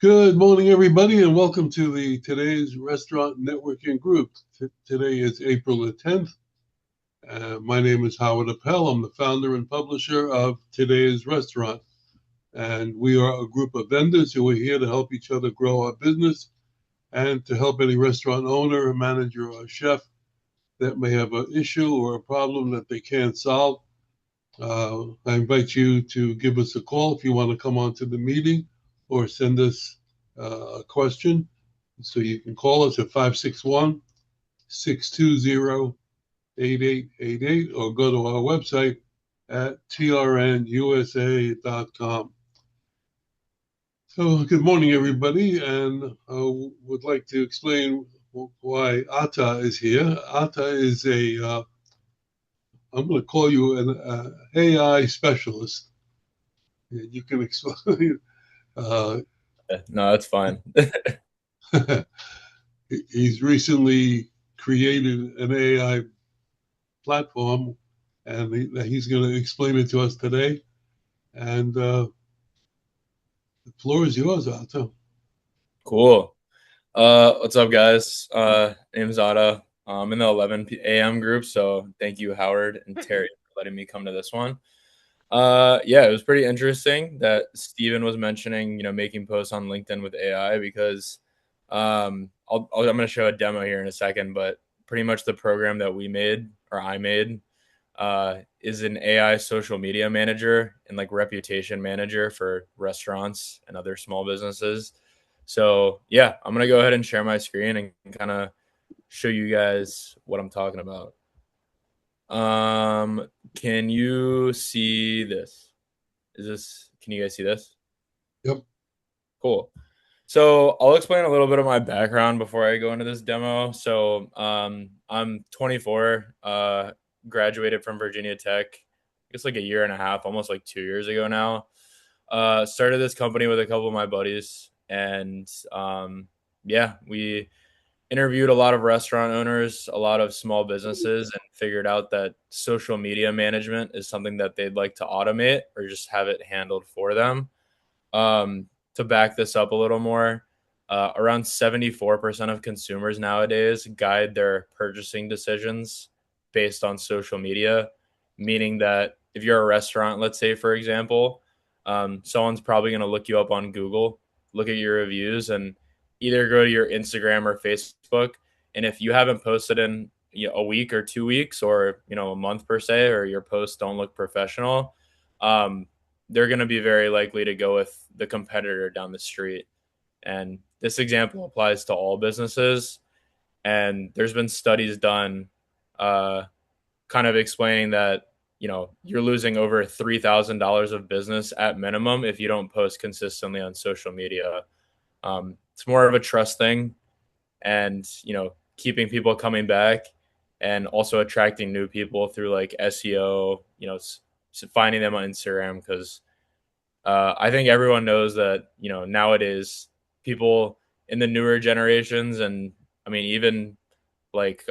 Good morning, everybody, and welcome to today's restaurant networking group. Today is April the 10th. My name is Howard Appel. I'm the founder and publisher of Today's Restaurant, and we are a group of vendors who are here to help each other grow our business and to help any restaurant owner, manager, or chef that may have an issue or a problem that they can't solve. I invite you to give us a call if you want to come on to the meeting or send us a question. So you can call us at 561-620-8888 or go to our website at trnusa.com. So good morning, everybody, and I would like to explain why Ata is here. Ata is I'm going to call you an AI specialist. You can explain. No, that's fine. He's recently created an AI platform, and he's going to explain it to us today. And the floor is yours, Otto. Cool. What's up, guys? Name's Ada. I'm in the 11 a.m. group, so thank you, Howard and Terry, for letting me come to this one. Yeah, it was pretty interesting that Steven was mentioning, making posts on LinkedIn with AI because I'm going to show a demo here in a second, but pretty much the program that we made or I made is an AI social media manager and like reputation manager for restaurants and other small businesses. So yeah, I'm gonna go ahead and share my screen and kind of show you guys what I'm talking about. Can you see this? Can you guys see this? Yep. Cool. So I'll explain a little bit of my background before I go into this demo. So I'm 24, graduated from Virginia Tech, I guess like a year and a half, almost like 2 years ago now. Started this company with a couple of my buddies, and yeah, we interviewed a lot of restaurant owners, a lot of small businesses, and figured out that social media management is something that they'd like to automate or just have it handled for them. To back this up a little more, around 74% of consumers nowadays guide their purchasing decisions based on social media, meaning that if you're a restaurant, let's say, for example, someone's probably going to look you up on Google, look at your reviews, and either go to your Instagram or Facebook. And if you haven't posted in a week or 2 weeks or a month per se, or your posts don't look professional, they're going to be very likely to go with the competitor down the street. And this example applies to all businesses. And there's been studies done uh, kind of explaining that, you're losing over $3,000 of business at minimum if you don't post consistently on social media. It's more of a trust thing and, keeping people coming back and also attracting new people through like SEO, finding them on Instagram because I think everyone knows that nowadays people in the newer generations and I mean even like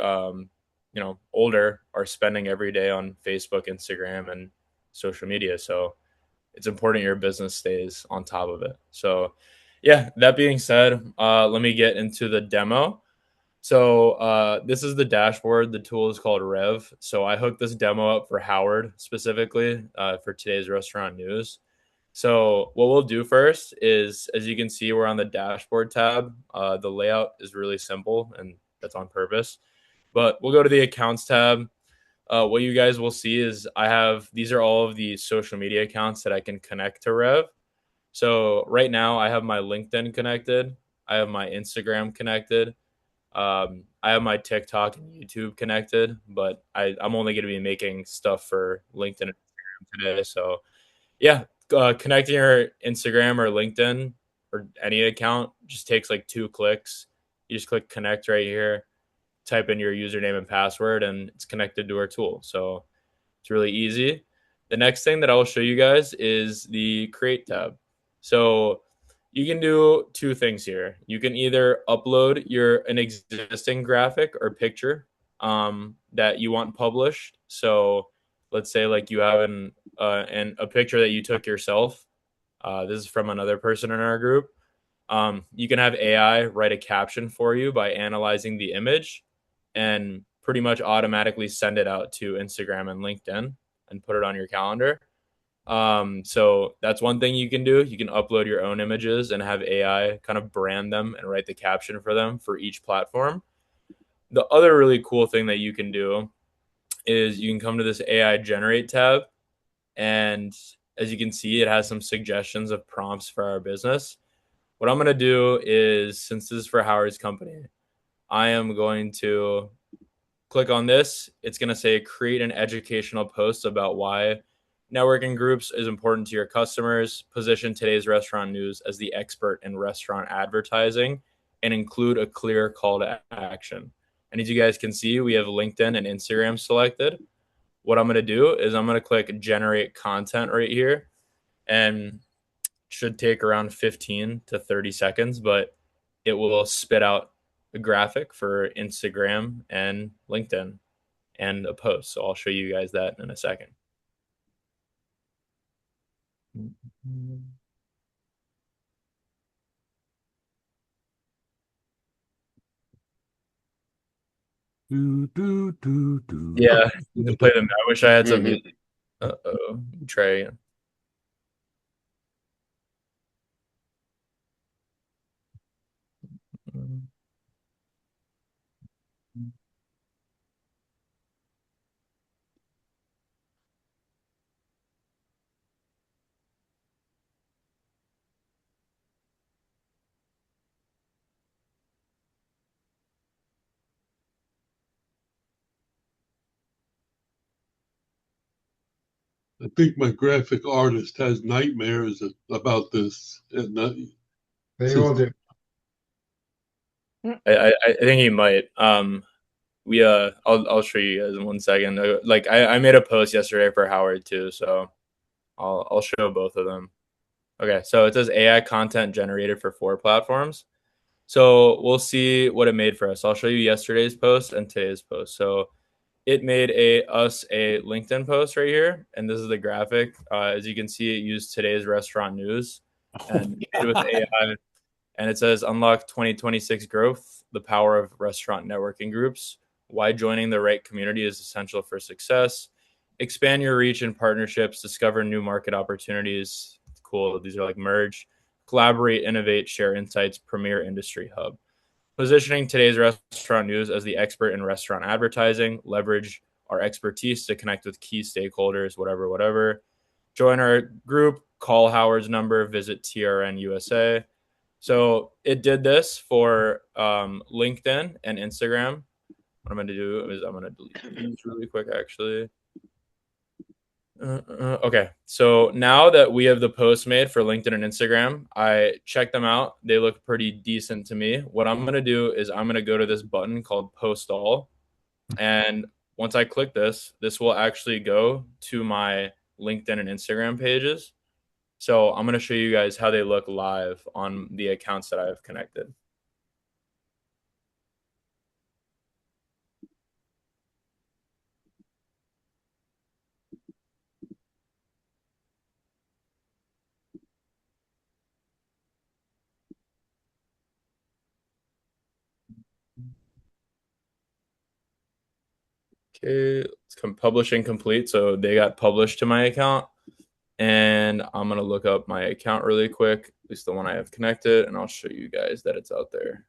older are spending every day on Facebook, Instagram, and social media. So it's important your business stays on top of it. So yeah, that being said, let me get into the demo. So this is the dashboard. The tool is called Rev. So I hooked this demo up for Howard specifically for today's restaurant news. So what we'll do first is, as you can see, we're on the dashboard tab. The layout is really simple, and that's on purpose. But we'll go to the accounts tab. What you guys will see is these are all of the social media accounts that I can connect to Rev. So right now I have my LinkedIn connected. I have my Instagram connected. I have my TikTok and YouTube connected, but I'm only going to be making stuff for LinkedIn and Instagram today. So yeah, connecting your Instagram or LinkedIn or any account just takes like 2 clicks. You just click connect right here, type in your username and password, and it's connected to our tool. So it's really easy. The next thing that I will show you guys is the create tab. So you can do two things here. You can either upload an existing graphic or picture that you want published. So let's say like you have a picture that you took yourself. This is from another person in our group. You can have AI write a caption for you by analyzing the image and pretty much automatically send it out to Instagram and LinkedIn and put it on your calendar. So that's one thing you can do. You can upload your own images and have AI kind of brand them and write the caption for them for each platform. The other really cool thing that you can do is you can come to this AI generate tab, and as you can see, it has some suggestions of prompts for our business. What I'm going to do is, since this is for Howard's company, I am going to click on this. It's going to say create an educational post about why networking groups is important to your customers, position today's restaurant news as the expert in restaurant advertising, and include a clear call to action. And as you guys can see, we have LinkedIn and Instagram selected. What I'm going to do is I'm going to click generate content right here, and should take around 15 to 30 seconds, but it will spit out a graphic for Instagram and LinkedIn and a post. So I'll show you guys that in a second. Yeah, you can play them. I wish I had some music. Uh-oh. Try again. I think my graphic artist has nightmares about this at night. They all do. I think he might. I'll show you guys in 1 second. Like I made a post yesterday for Howard too, so I'll show both of them. Okay, so it says AI content generated for 4 platforms. So we'll see what it made for us. I'll show you yesterday's post and today's post. So it made us a LinkedIn post right here, and this is the graphic. As you can see, it used today's restaurant news and made with AI, and it says unlock 2026 growth, the power of restaurant networking groups, why joining the right community is essential for success, expand your reach and partnerships, discover new market opportunities. Cool. These are like merge, collaborate, innovate, share insights, premier industry hub. Positioning today's restaurant news as the expert in restaurant advertising, leverage our expertise to connect with key stakeholders, whatever. Join our group, call Howard's number, visit TRN USA. So it did this for LinkedIn and Instagram. What I'm going to do is I'm going to delete these really quick, actually. Okay, so now that we have the post made for LinkedIn and Instagram, I checked them out. They look pretty decent to me. What I'm going to do is I'm going to go to this button called Post All. And once I click this, this will actually go to my LinkedIn and Instagram pages. So I'm going to show you guys how they look live on the accounts that I have connected. Okay, it's publishing complete. So they got published to my account. And I'm going to look up my account really quick, at least the one I have connected, and I'll show you guys that it's out there.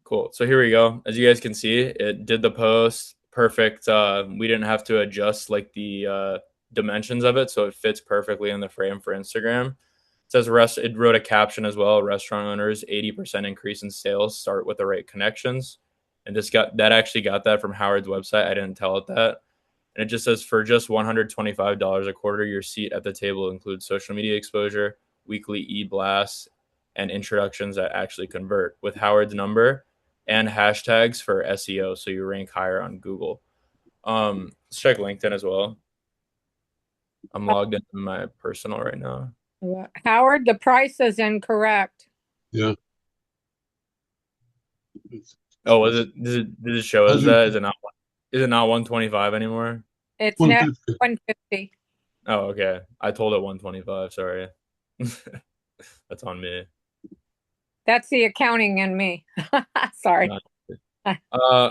Cool. So here we go. As you guys can see, it did the post perfect. We didn't have to adjust like the dimensions of it, so it fits perfectly in the frame for Instagram. It says it wrote a caption as well. Restaurant owners 80% increase in sales start with the right connections, and that actually got that from Howard's website. I didn't tell it that. And it just says for just $125 a quarter, your seat at the table includes social media exposure, weekly e-blasts, and introductions that actually convert with Howard's number and hashtags for SEO, so you rank higher on Google. Let's check LinkedIn as well. I'm logged into my personal right now. Howard, the price is incorrect. Yeah. Oh, did it show us that? Is it not 125 anymore? It's now 150. 150. Oh, okay. I told it 125. Sorry. That's on me. That's the accounting in me. Sorry. Not-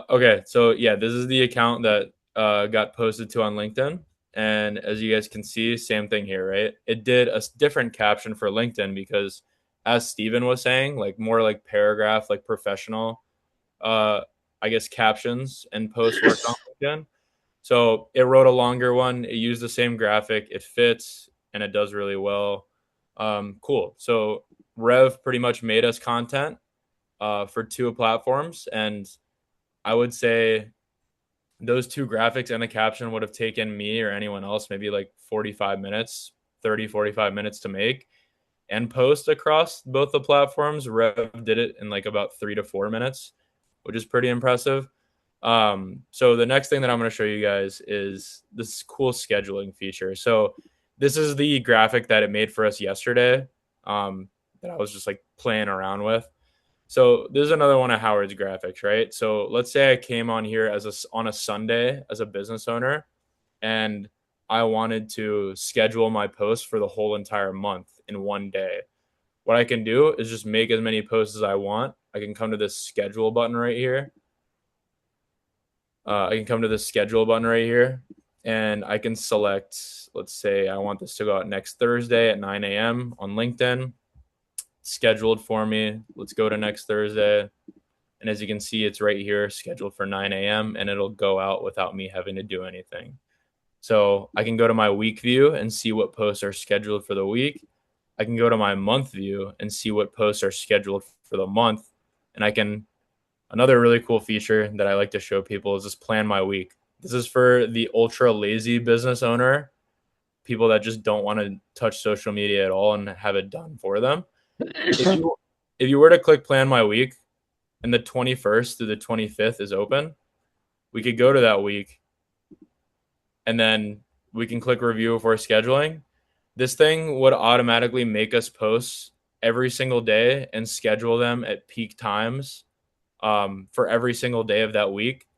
okay, so yeah, this is the account that got posted to on LinkedIn. And as you guys can see, same thing here, right? It did a different caption for LinkedIn because, as Steven was saying, like more like paragraph, like professional, uh, I guess captions and post work on LinkedIn. So it wrote a longer one. It used the same graphic. It fits and it does really well. Cool. So Rev pretty much made us content for two platforms, and I would say those two graphics and the caption would have taken me or anyone else maybe like 45 minutes, 30, 45 minutes to make and post across both the platforms. Rev did it in like about 3 to 4 minutes, which is pretty impressive. So the next thing that I'm going to show you guys is this cool scheduling feature. So this is the graphic that it made for us yesterday, that I was just like playing around with. So this is another one of Howard's graphics, right? So let's say I came on here on a Sunday as a business owner, and I wanted to schedule my posts for the whole entire month in one day. What I can do is just make as many posts as I want. I can come to this schedule button right here. I can come to the schedule button right here, and I can select, let's say I want this to go out next Thursday at 9 a.m. on LinkedIn. Scheduled for me. Let's go to next Thursday. And as you can see, it's right here, scheduled for 9 a.m., and it'll go out without me having to do anything. So I can go to my week view and see what posts are scheduled for the week. I can go to my month view and see what posts are scheduled for the month. And I can, another really cool feature that I like to show people is just plan my week. This is for the ultra lazy business owner, people that just don't want to touch social media at all and have it done for them. If you were to click plan my week and the 21st through the 25th is open, we could go to that week and then we can click review for scheduling. This thing would automatically make us posts every single day and schedule them at peak times for every single day of that week.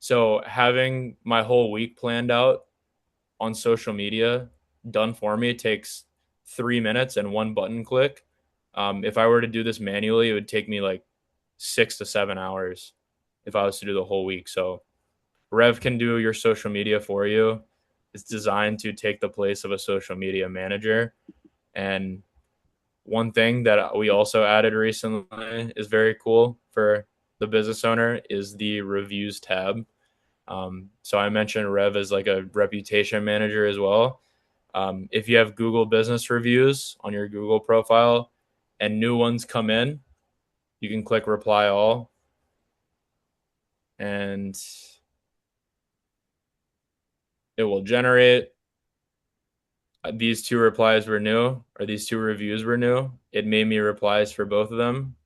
So having my whole week planned out on social media done for me takes 3 minutes and one button click. If I were to do this manually, it would take me like 6 to 7 hours if I was to do the whole week. So Rev can do your social media for you. It's designed to take the place of a social media manager. And one thing that we also added recently is very cool for the business owner is the reviews tab. So I mentioned Rev as like a reputation manager as well. If you have Google business reviews on your Google profile and new ones come in, you can click reply all. And it will generate these two replies were new, or these two reviews were new. It made me replies for both of them.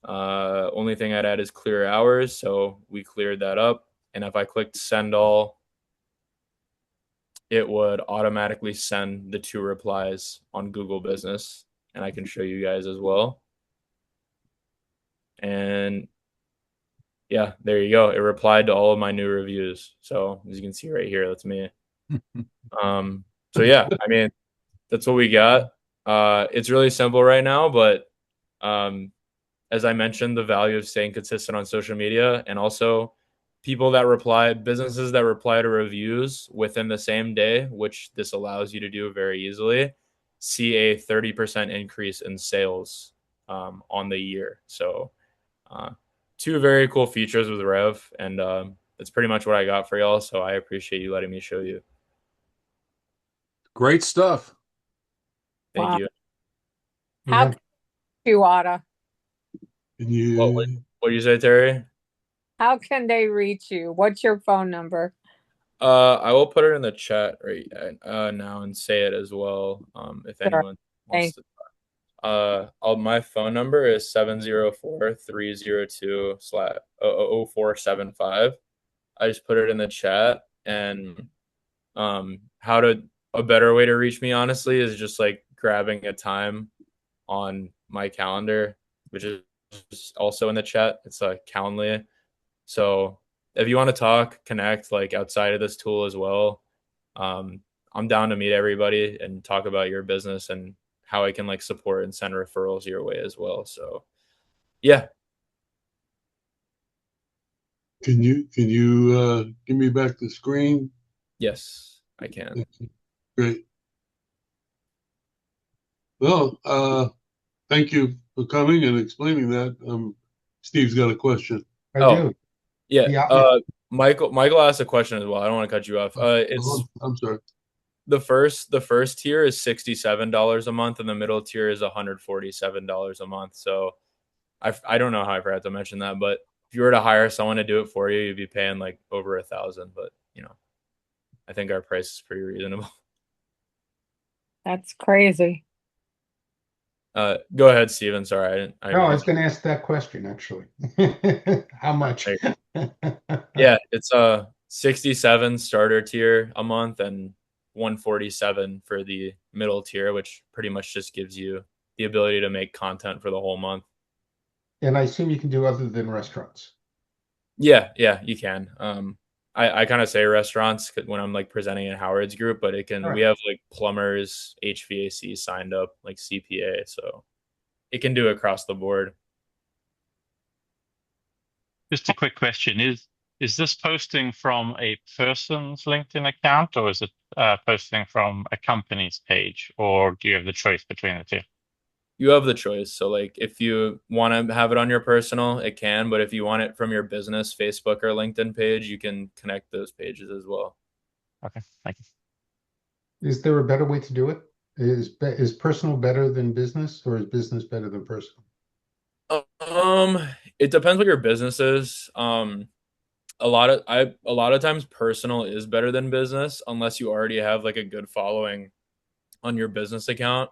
Only thing I'd add is clear hours. So we cleared that up. And if I clicked send all, it would automatically send the two replies on Google Business. And I can show you guys as well. And yeah, there you go. It replied to all of my new reviews. So as you can see right here, that's me. So yeah, I mean, that's what we got. It's really simple right now, but as I mentioned, the value of staying consistent on social media, and also businesses that reply to reviews within the same day, which this allows you to do very easily, see a 30% increase in sales on the year. So two very cool features with Rev, and that's pretty much what I got for y'all. So I appreciate you letting me show you. Great stuff. Thank Wow. you. How can you, Otto? What did you say, Terry? How can they reach you? What's your phone number? I will put it in the chat right now and say it as well. If Sure. anyone wants to. My phone number is 704-302/0475. I just put it in the chat, and a better way to reach me honestly is just like grabbing a time on my calendar, which is also in the chat. It's Calendly. So if you want to talk, connect like outside of this tool as well, I'm down to meet everybody and talk about your business and how I can like support and send referrals your way as well. So yeah. Can you give me back the screen? Yes, I can. Great. Well, thank you for coming and explaining that. Steve's got a question. I Oh, do. yeah. Yeah. Michael asked a question as well. I don't want to cut you off. It's I'm sorry. the first tier is $67 a month, and the middle tier is $147 a month. So I don't know how I forgot to mention that, but if you were to hire someone to do it for you, you'd be paying like over $1,000. But I think our price is pretty reasonable. That's crazy. Go ahead, Steven. Sorry, I No, I was going to ask that question actually. How much? Yeah, it's a 67 starter tier a month and 147 for the middle tier, which pretty much just gives you the ability to make content for the whole month. And I assume you can do other than restaurants. Yeah, you can. I kind of say restaurants when I'm like presenting in Howard's group, but it can. Right. We have like plumbers, HVAC signed up, like CPA, so it can do across the board. Just a quick question: is this posting from a person's LinkedIn account, or is it posting from a company's page, or do you have the choice between the two? You have the choice. So like if you want to have it on your personal, it can, but if you want it from your business Facebook or LinkedIn page, you can connect those pages as well. Okay, thank you. Is there a better way to do it? Is personal better than business, or is business better than personal? It depends what your business is. A lot of times personal is better than business unless you already have like a good following on your business account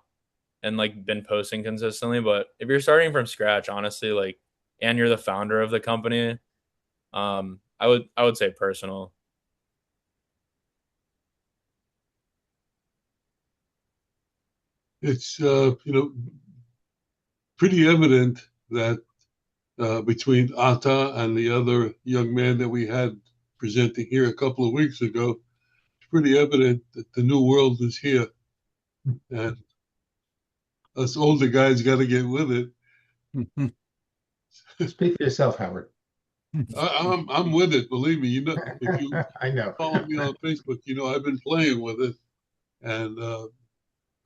and like been posting consistently. But if you're starting from scratch, honestly, like, and you're the founder of the company, I would say personal. It's pretty evident that between Atta and the other young man that we had presenting here a couple of weeks ago, it's pretty evident that the new world is here, and us older guys got to get with it. Speak for yourself, Howard. I'm with it. Believe me. If you I know. follow me on Facebook, I've been playing with it, and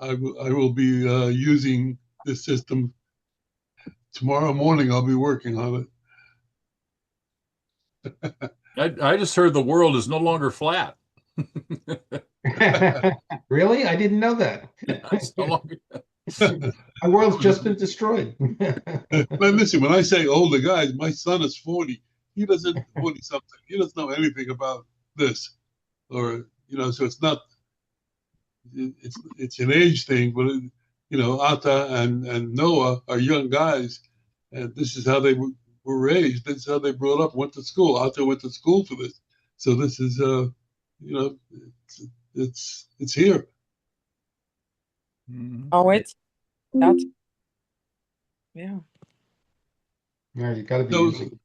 I will be using this system tomorrow morning. I'll be working on it. I just heard the world is no longer flat. Really? I didn't know that. It's no longer... Our world's just been destroyed. But listen, when I say older guys, my son is 40. He doesn't 40 something. He doesn't know anything about this, or so it's not. It's an age thing, but Atta and Noah are young guys, and this is how they were raised. This is how they brought up. Went to school. Atta went to school for this, so this is it's here. Oh, that's yeah. Yeah, you got to be using it.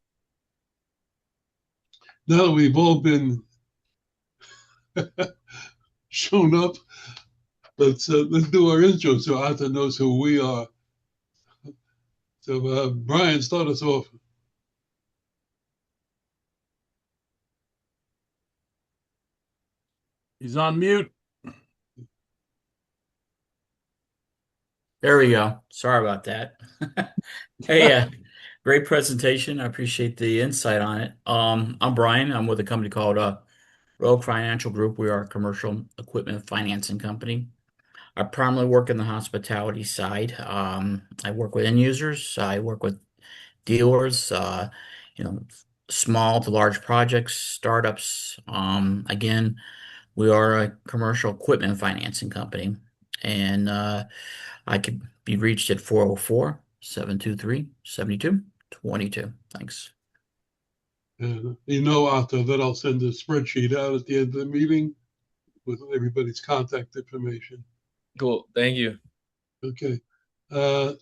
Now that we've all been shown up, let's do our intro so Atta knows who we are. So Brian, start us off. He's on mute. There we go. Sorry about that. Hey, great presentation. I appreciate the insight on it. I'm Brian. I'm with a company called Rogue Financial Group. We are a commercial equipment financing company. I primarily work in the hospitality side. I work with end users. I work with dealers, small to large projects, startups. Again, we are a commercial equipment financing company, and I could be reached at 404-723-7222. Thanks. Atta, that I'll send a spreadsheet out at the end of the meeting with everybody's contact information. Cool. Thank you. Okay.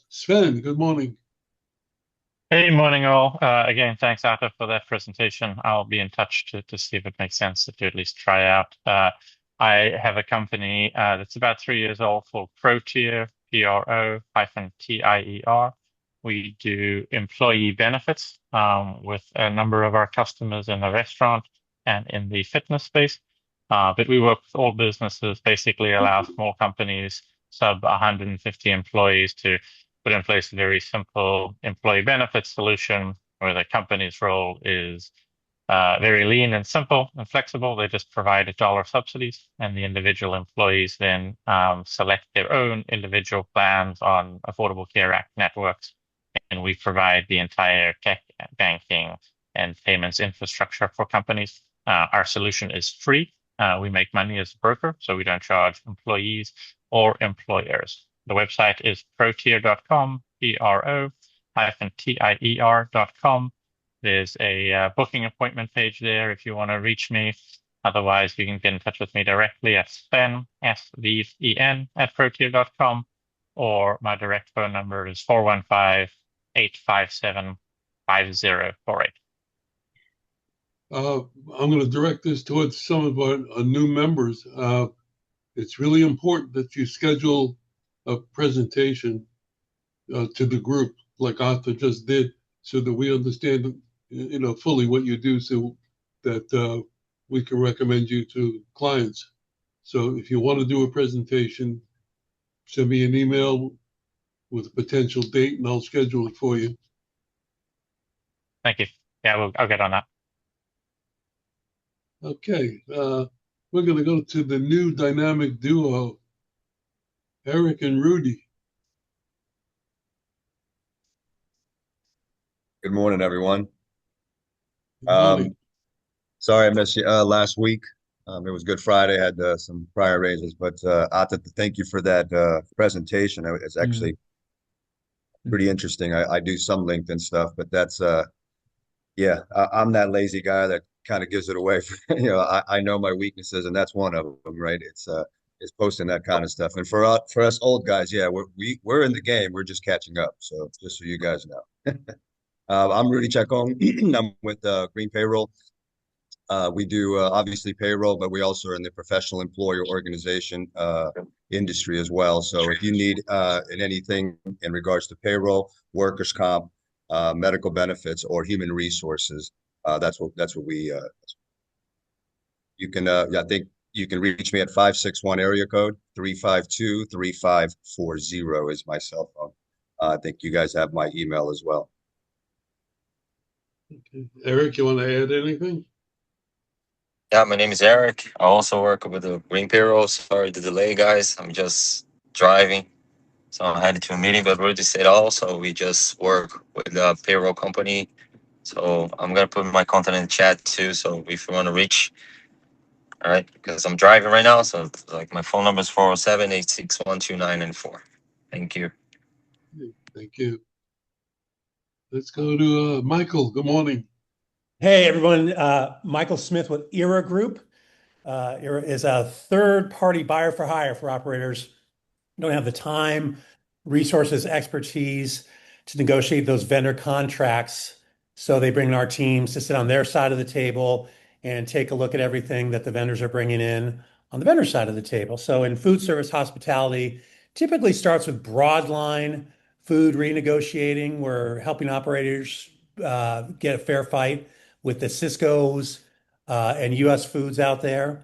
Sven, good morning. Hey, morning all. Again, thanks, Atta, for that presentation. I'll be in touch to see if it makes sense to at least try out. I have a company that's about 3 years old called ProTier. PRO-TIER. We do employee benefits with a number of our customers in the restaurant and in the fitness space. But we work with all businesses, basically allow small companies, sub 150 employees, to put in place a very simple employee benefits solution where the company's role is very lean and simple and flexible. They just provide dollar subsidies, and the individual employees then select their own individual plans on Affordable Care Act networks. And we provide the entire tech, banking, and payments infrastructure for companies. Our solution is free. We make money as a broker, so we don't charge employees or employers. The website is protier.com, PRO-TIER.com. There's a booking appointment page there if you want to reach me. Otherwise, you can get in touch with me directly at Sven, S-V-E-N, @protier.com, or my direct phone number is 415-857-5048. I'm going to direct this towards some of our new members. It's really important that you schedule a presentation to the group, like Arthur just did, so that we understand, fully what you do, so that we can recommend you to clients. So if you want to do a presentation, send me an email with a potential date, and I'll schedule it for you. Thank you. Yeah, I'll get on that. Okay, we're going to go to the new dynamic duo, Eric and Rudy. Good morning, everyone. Good morning. Sorry I missed you last week. It was Good Friday, had some prior raises, but Arthur, thank you for that presentation. It's actually pretty interesting. I do some LinkedIn stuff, but that's yeah, I'm that lazy guy that kind of gives it away. I know my weaknesses, and that's one of them, right? It's posting that kind of stuff. And for us old guys, yeah, we're in the game. We're just catching up. So just so you guys know. I'm Rudy Chacon. I'm with Green Payroll. We do obviously payroll, but we also are in the professional employer organization industry as well. So if you need in anything in regards to payroll, workers' comp, medical benefits, or human resources, that's what we. You can I think you can reach me at 561 area code 352-3540 is my cell phone. I think you guys have my email as well. Okay. Eric, you want to add anything? Yeah, my name is Eric. I also work with the Green Payroll. Sorry the delay, guys. I'm just driving. So I headed to a meeting, but Rudy said all. So we just work with a payroll company. So I'm going to put my contact in the chat too. So if you want to reach, all right, because I'm driving right now. So like my phone number is 407-861-2994. Thank you. Thank you. Let's go to Michael. Good morning. Hey, everyone. Michael Smith with ERA Group. ERA is a third-party buyer for hire for operators who don't have the time, resources, expertise to negotiate those vendor contracts. So they bring in our teams to sit on their side of the table and take a look at everything that the vendors are bringing in on the vendor side of the table. So in food service hospitality, typically starts with broad line food renegotiating. We're helping operators get a fair fight with the Cisco's and US Foods out there.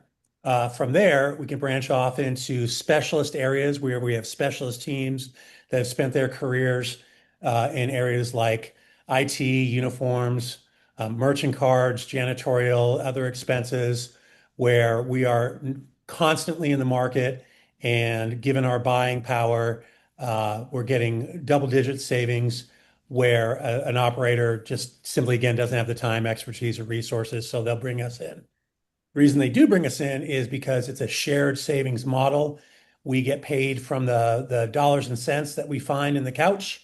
From there, we can branch off into specialist areas where we have specialist teams that have spent their careers in areas like IT, uniforms, merchant cards, janitorial, other expenses, where we are constantly in the market, and given our buying power, we're getting double-digit savings where an operator just simply, again, doesn't have the time, expertise, or resources, so they'll bring us in. The reason they do bring us in is because it's a shared savings model. We get paid from the dollars and cents that we find in the couch,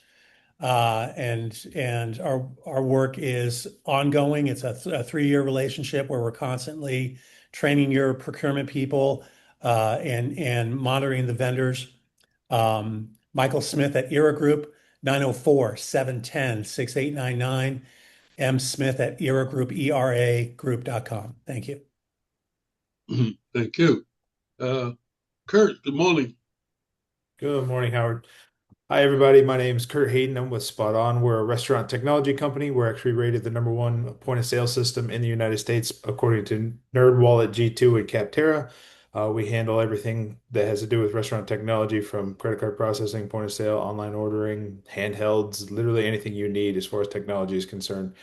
and our work is ongoing. It's a 3-year relationship where we're constantly training your procurement people and monitoring the vendors. Michael Smith at ERA Group, 904-710-6899. M. Smith at ERA Group, ERAgroup.com. Thank you. Thank you. Kurt, good morning. Good morning, Howard. Hi, everybody. My name is Kurt Hayden. I'm with Spot On. We're a restaurant technology company. We're actually rated the #1 point of sale system in the United States, according to NerdWallet, G2, and Capterra. We handle everything that has to do with restaurant technology, from credit card processing, point of sale, online ordering, handhelds, literally anything you need as far as technology is concerned.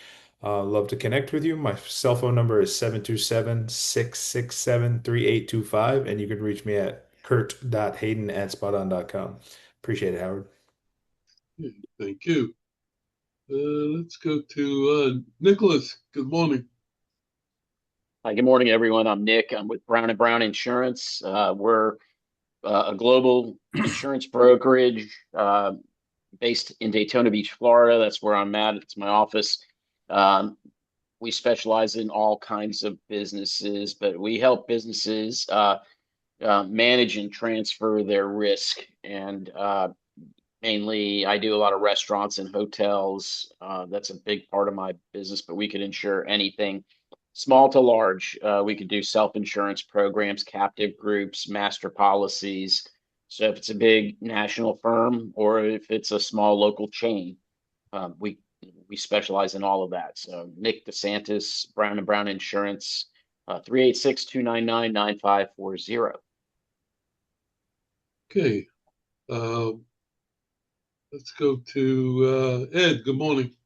Love to connect with you. My cell phone number is 727-667-3825, and you can reach me at kurt.hayden@spoton.com. Appreciate it, Howard. Thank you. Let's go to Nicholas. Good morning. Hi, good morning, everyone. I'm Nick. I'm with Brown & Brown Insurance. We're a global insurance brokerage based in Daytona Beach, Florida. That's where I'm at. It's my office. We specialize in all kinds of businesses, but we help businesses manage and transfer their risk. And mainly, I do a lot of restaurants and hotels. That's a big part of my business, but we could insure anything, small to large. We could do self-insurance programs, captive groups, master policies. So if it's a big national firm or if it's a small local chain, we specialize in all of that. So Nick DeSantis, Brown & Brown Insurance, 386-299-9540. Okay. Let's go to Ed. Good morning.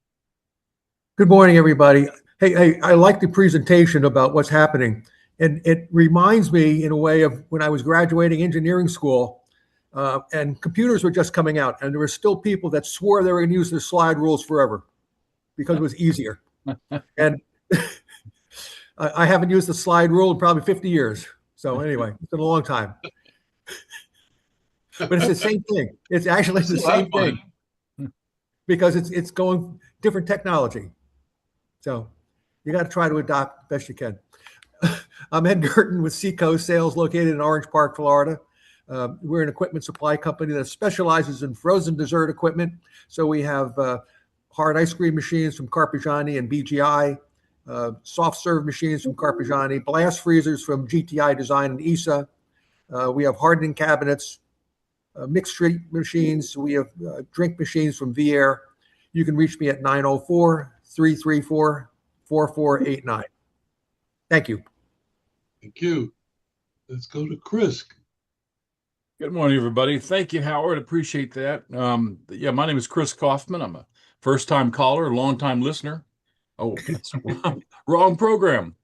Good morning, everybody. Hey, I like the presentation about what's happening. And it reminds me in a way of when I was graduating engineering school and computers were just coming out, and there were still people that swore they were going to use the slide rules forever because it was easier. And I haven't used the slide rule in probably 50 years. So anyway, it's been a long time. But it's the same thing. It's actually the same thing because it's going different technology. So you got to try to adopt best you can. I'm Ed Gerton with Seacoast Sales, located in Orange Park, Florida. We're an equipment supply company that specializes in frozen dessert equipment. So we have hard ice cream machines from Carpigiani and BGI, soft serve machines from Carpigiani, blast freezers from GTI Design and ESA. We have hardening cabinets, mixed street machines. We have drink machines from Vier. You can reach me at 904-334-4489. Thank you. Thank you. Let's go to Chris. Good morning, everybody. Thank you, Howard. Appreciate that. My name is Chris Kaufman. I'm a first-time caller, long-time listener. Oh, that's wrong program.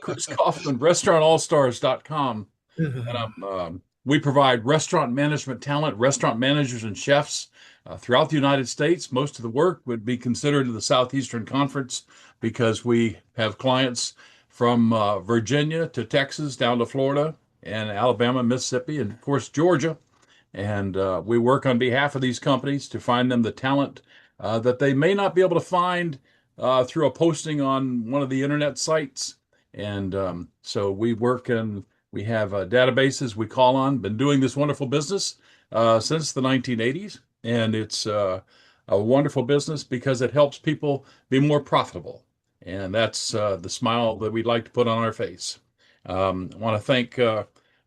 Chris Kaufman, restaurantallstars.com. And we provide restaurant management talent, restaurant managers and chefs throughout the United States. Most of the work would be considered in the Southeastern Conference because we have clients from Virginia to Texas down to Florida and Alabama, Mississippi, and of course, Georgia. And we work on behalf of these companies to find them the talent that they may not be able to find through a posting on one of the internet sites. And so we work and we have databases we call on. Been doing this wonderful business since the 1980s. And it's a wonderful business because it helps people be more profitable. And that's the smile that we'd like to put on our face. I want to thank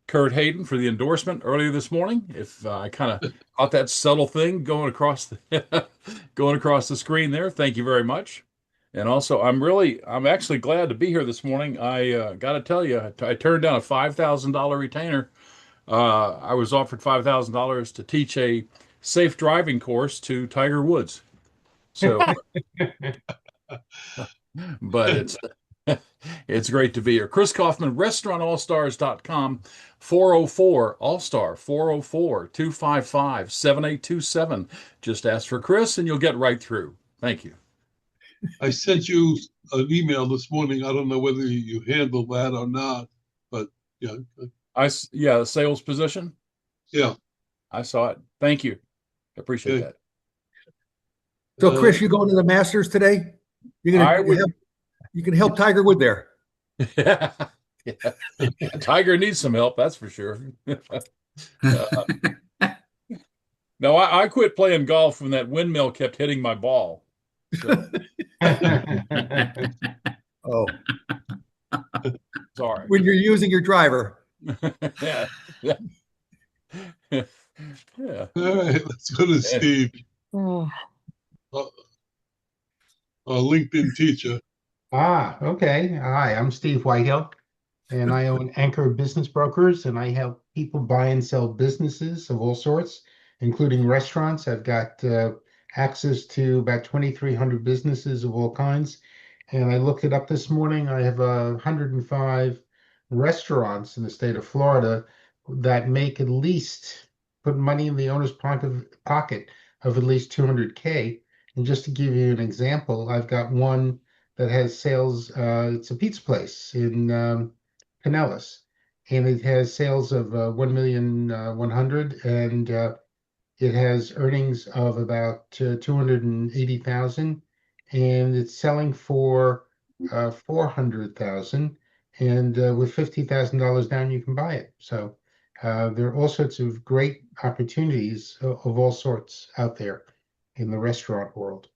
Kurt Hayden for the endorsement earlier this morning. If I kind of caught that subtle thing going across the screen there, thank you very much. And also, I'm actually glad to be here this morning. I got to tell you, I turned down a $5,000 retainer. I was offered $5,000 to teach a safe driving course to Tiger Woods. So, but it's great to be here. Chris Kaufman, restaurantallstars.com, 404 All-Star, 404-255-7827. Just ask for Chris and you'll get right through. Thank you. I sent you an email this morning. I don't know whether you handled that or not, but yeah. The sales position? Yeah. I saw it. Thank you. I appreciate that. So, Chris, you going to the Masters today? You can help Tiger Wood there. Yeah. Tiger needs some help, that's for sure. No, I quit playing golf when that windmill kept hitting my ball. So. Oh. Sorry. When you're using your driver. Yeah. Yeah. All right, let's go to Steve, Oh, our LinkedIn teacher. Okay. Hi, I'm Steve Whitehill, and I own Anchor Business Brokers, and I help people buy and sell businesses of all sorts, including restaurants. I've got access to about 2,300 businesses of all kinds. And I looked it up this morning. I have 105 restaurants in the state of Florida that make at least put money in the owner's pocket of at least 200K. And just to give you an example, I've got one that has sales. It's a pizza place in Pinellas, and it has sales of 1,100,000, and it has earnings of about 280,000, and it's selling for 400,000. And with $50,000 down, you can buy it. So there are all sorts of great opportunities of all sorts out there in the restaurant world,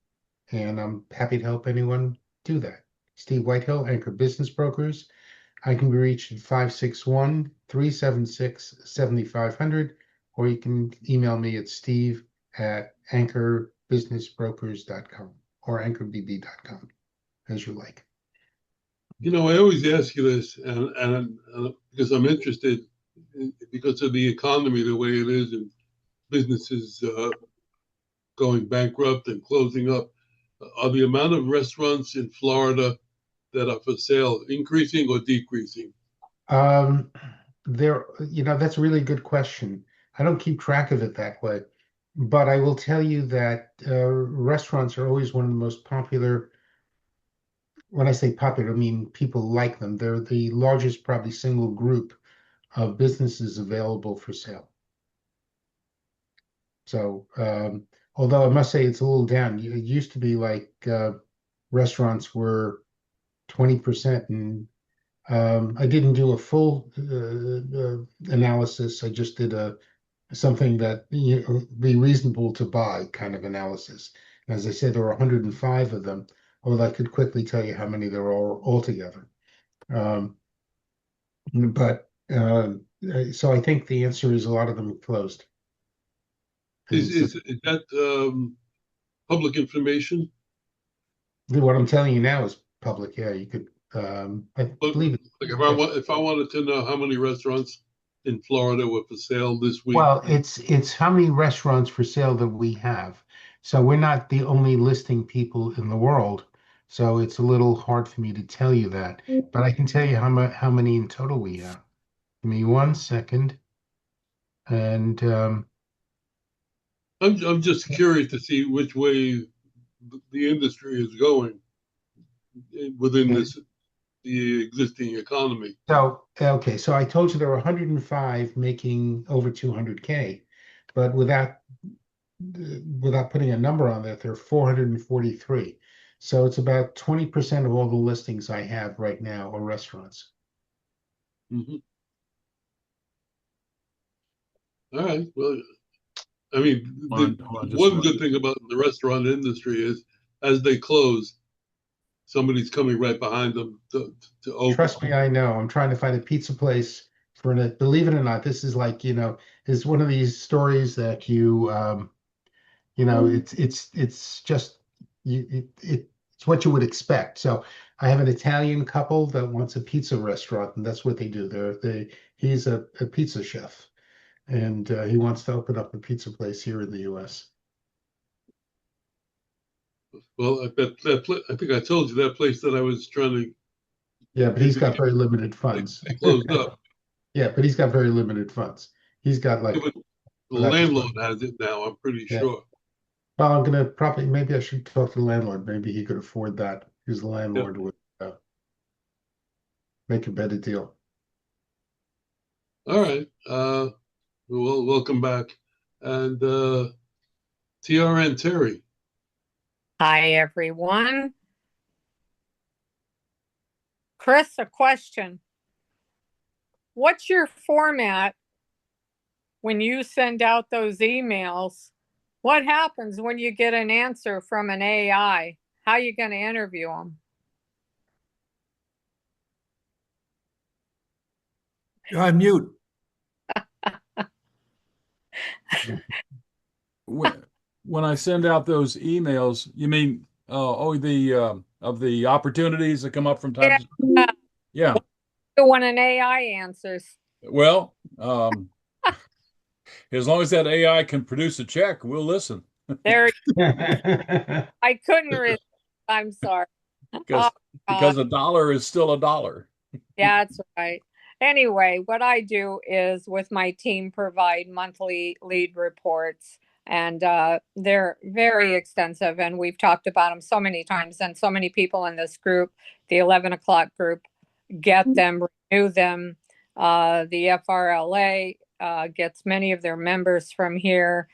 and I'm happy to help anyone do that. Steve Whitehill, Anchor Business Brokers. I can be reached at 561-376-7500, or you can email me at steve@anchorbusinessbrokers.com or anchorbb.com, as you like. You know, I always ask you this, and because I'm interested, because of the economy the way it is, and businesses going bankrupt and closing up. Are the amount of restaurants in Florida that are for sale increasing or decreasing? That's a really good question. I don't keep track of it that way, but I will tell you that restaurants are always one of the most popular. When I say popular, I mean people like them. They're the largest, probably single group of businesses available for sale. So, although I must say it's a little down, it used to be like restaurants were 20%, and I didn't do a full analysis. I just did something that be reasonable to buy kind of analysis. And as I said, there were 105 of them, although I could quickly tell you how many there are altogether. But so I think the answer is a lot of them are closed. Is that public information? What I'm telling you now is public. Yeah, you could. I believe it. Like if I wanted to know how many restaurants in Florida were for sale this week. Well, it's how many restaurants for sale that we have. So we're not the only listing people in the world. So it's a little hard for me to tell you that. But I can tell you how many in total we have. Give me 1 second. And I'm just curious to see which way the industry is going within the existing economy. so okay, so I told you there were 105 making over 200K, but without putting a number on that, there are 443. So it's about 20% of all the listings I have right now are restaurants. Mm-hmm. All right. Well, I mean, one good thing about the restaurant industry is as they close, somebody's coming right behind them to open. Trust me, I know. I'm trying to find a pizza place for it. Believe it or not, this is like, is one of these stories that it's just it's what you would expect. So I have an Italian couple that wants a pizza restaurant, and that's what they do. He's a pizza chef, and he wants to open up a pizza place here in the U.S. Well, I think I told you that place that I was trying to. Yeah, but he's got very limited funds. They closed up. Yeah, but he's got very limited funds. He's got like. The landlord has it now, I'm pretty sure. Well, I'm gonna maybe I should talk to the landlord. Maybe he could afford that because the landlord would make a better deal. All right. Welcome back. And TRN Terry. hi, everyone. Chris, a question. What's your format when you send out those emails? What happens when you get an answer from an AI? How are you going to interview them? You're on mute. When I send out those emails, you mean of the opportunities that come up from time to time? Yeah. When an AI answers. Well, as long as that AI can produce a check, we'll listen. There, I couldn't resist. I'm sorry. Because a dollar is still a dollar. Yeah, that's right. Anyway, what I do is with my team provide monthly lead reports, and they're very extensive, and we've talked about them so many times, and so many people in this group, the 11 o'clock group, get them, renew them. The FRLA gets many of their members from here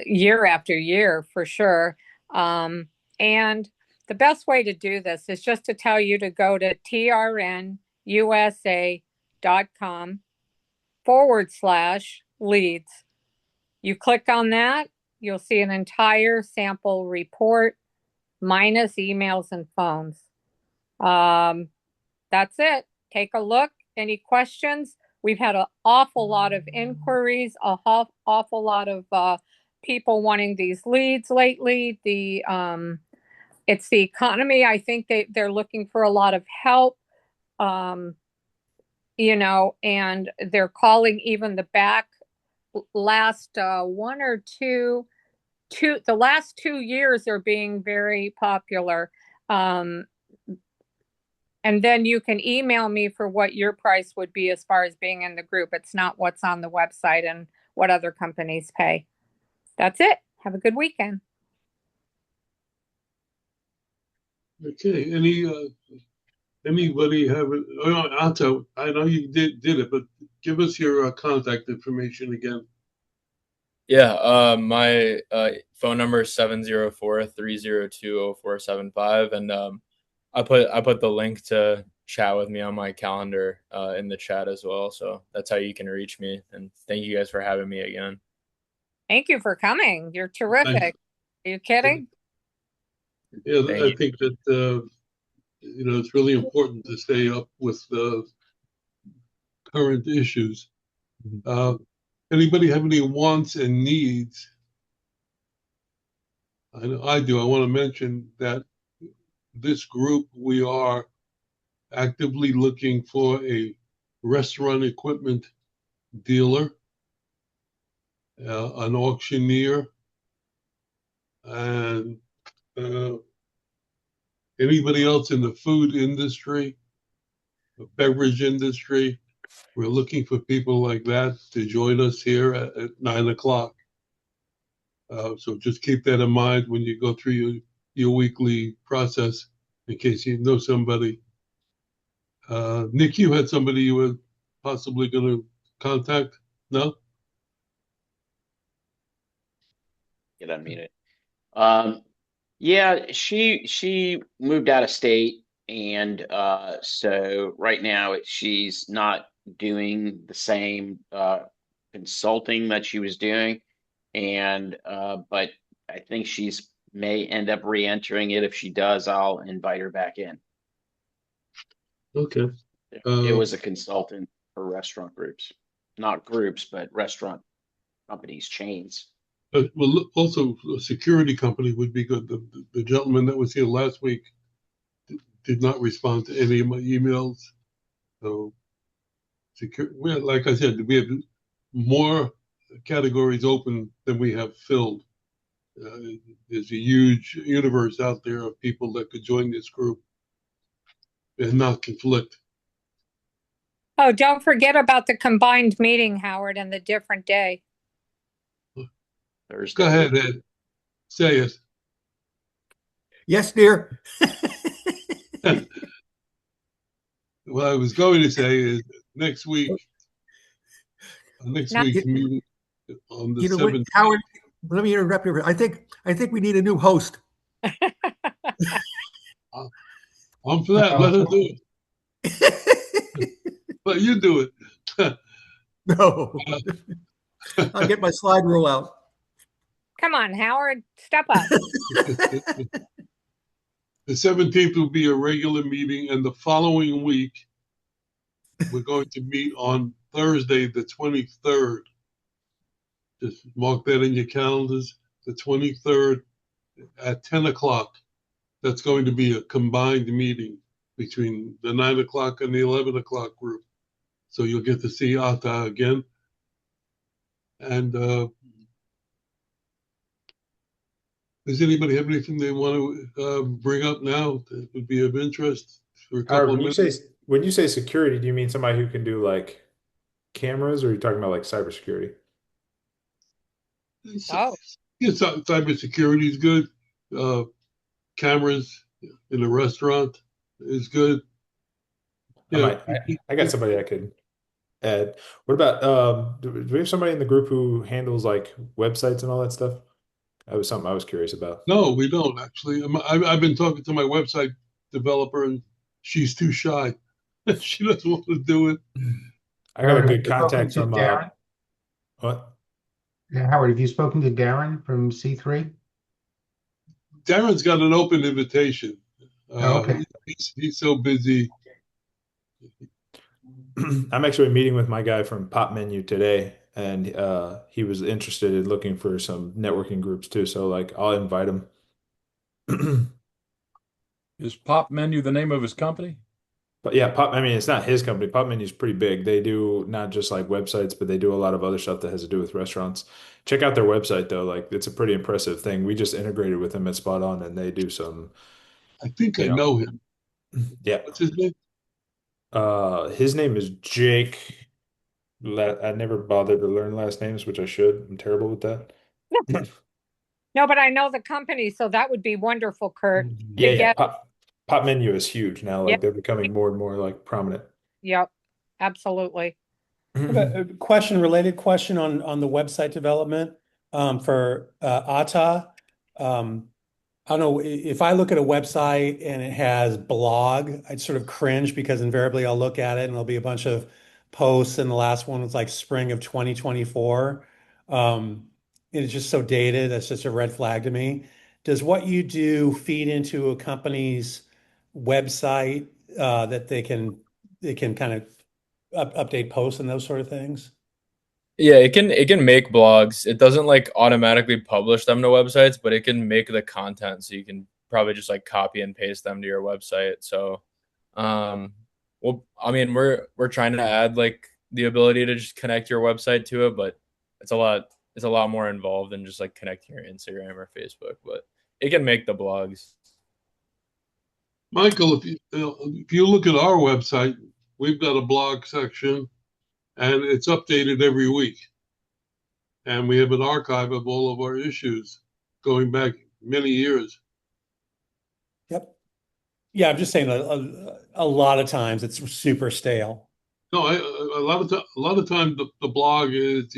year after year for sure. And the best way to do this is just to tell you to go to trnusa.com/leads. You click on that, you'll see an entire sample report minus emails and phones. That's it. Take a look. Any questions? We've had an awful lot of inquiries, awful lot of people wanting these leads lately. It's the economy. I think they're looking for a lot of help, and they're calling even the last the last 2 years are being very popular. And then you can email me for what your price would be as far as being in the group. It's not what's on the website and what other companies pay. That's it. Have a good weekend. Okay. Anybody have it? Oh, Anto, I know you did it, but give us your contact information again. Yeah, my phone number is 704-302-0475, and I put the link to chat with me on my calendar in the chat as well. So that's how you can reach me. And thank you guys for having me again. Thank you for coming. You're terrific. Are you kidding? Yeah, I think that it's really important to stay up with the current issues. Anybody have any wants and needs? I know I do. I want to mention that this group, we are actively looking for a restaurant equipment dealer, an auctioneer, and anybody else in the food industry, the beverage industry. We're looking for people like that to join us here at 9 o'clock. So just keep that in mind when you go through your weekly process, in case you know somebody. Nick, you had somebody you were possibly going to contact? No? Get unmuted. Yeah, she moved out of state, and so right now she's not doing the same consulting that she was doing, and but I think she's may end up re-entering it. If she does, I'll invite her back in. Okay. It was a consultant for restaurant groups, not groups, but restaurant companies, chains. Well, also a security company would be good. The gentleman that was here last week did not respond to any of my emails. So, like I said, we have more categories open than we have filled. There's a huge universe out there of people that could join this group and not conflict. Oh, don't forget about the combined meeting, Howard, and the different day. Thursday. Go ahead, Ed. Say it. Yes, dear. What I was going to say is next week's meeting on the 7th. Howard, let me interrupt you. I think we need a new host. I'm for that. Let her do it. But you do it. No. I'll get my slide rule out. Come on, Howard, step up. The 17th will be a regular meeting, and the following week, we're going to meet on Thursday, the 23rd. Just mark that in your calendars. The 23rd at 10 o'clock. That's going to be a combined meeting between the 9 o'clock and the 11 o'clock group. So you'll get to see Ata again. And does anybody have anything they want to bring up now that would be of interest for a couple of minutes? When you say security, do you mean somebody who can do like cameras, or are you talking about like cybersecurity? Oh, Yeah, cybersecurity is good. Cameras in a restaurant is good. Yeah, I got somebody I could add. What about do we have somebody in the group who handles like websites and all that stuff? That was something I was curious about. no, we don't actually. I've been talking to my website developer, and she's too shy. She doesn't want to do it. I got a Howard, have good you spoken contact to from Darren? what? Howard, have you spoken to Darren from C3? Darren's got an open invitation. Oh, okay. He's so busy. I'm actually meeting with my guy from Pop Menu today, and he was interested in looking for some networking groups too. So like I'll invite him. Is Pop Menu the name of his company? But yeah, I mean, it's not his company. Pop Menu's pretty big. They do not just like websites, but they do a lot of other stuff that has to do with restaurants. Check out their website though. Like it's a pretty impressive thing. We just integrated with them at Spot On, and they do some, I think I you know, know him. yeah. What's his name? His name is Jake. I never bothered to learn last names, which I should. I'm terrible with that. no, but I know the company, so that would be wonderful, Kurt. Yeah, To yeah. get, Pop Menu is huge now. Like yep, they're becoming more and more like prominent. yep, absolutely. I have a related question on the website development for Ata. I don't know if I look at a website and it has blog, I'd sort of cringe because invariably I'll look at it and there'll be a bunch of posts, and the last one was like spring of 2024. And it's just so dated. That's just a red flag to me. Does what you do feed into a company's website that they can kind of update posts and those sort of things? Yeah, it can make blogs. It doesn't like automatically publish them to websites, but it can make the content so you can probably just like copy and paste them to your website. So well, I mean, we're trying to add like the ability to just connect your website to it, but it's a lot more involved than just like connecting your Instagram or Facebook, but it can make the blogs. Michael, if you look at our website, we've got a blog section, and it's updated every week. And we have an archive of all of our issues going back many years. Yep. Yeah, I'm just saying a lot of times it's super stale. No, a lot of times the blog is,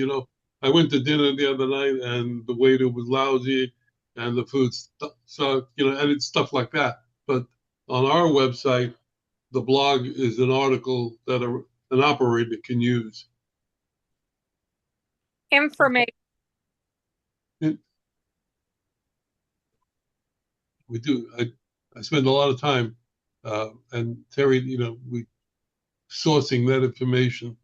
I went to dinner the other night and the waiter was lousy and the food, so, and it's stuff like that. But on our website, the blog is an article that an operator can use. Information. We do. I spend a lot of time, and Terry, we sourcing that information,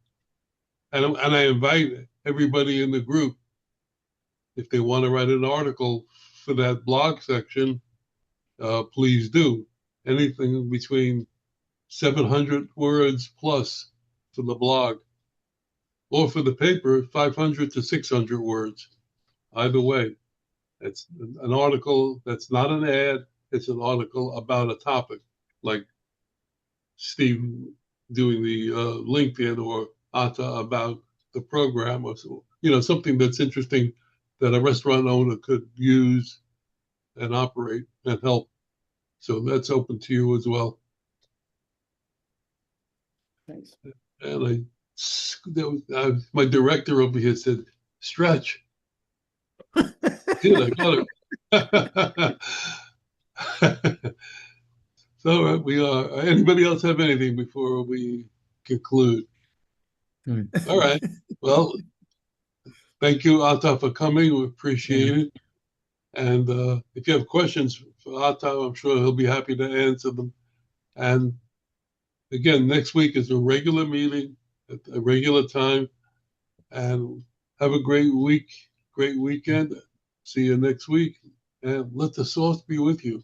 and I invite everybody in the group, if they want to write an article for that blog section, please do. Anything between 700 words plus for the blog, or for the paper, 500 to 600 words. Either way, it's an article that's not an ad. It's an article about a topic, like Steve doing the LinkedIn, or Ata about the program, or something that's interesting that a restaurant owner could use and operate and help. So that's open to you as well. Thanks. And my director over here said, "Stretch." Dude, I got it. So we are. Anybody else have anything before we conclude? All right. Well, thank you, Ata, for coming. We appreciate it. And if you have questions for Ata, I'm sure he'll be happy to answer them. And again, next week is a regular meeting at a regular time. And Have a great week, great weekend. See you next week, and let the sauce be with you.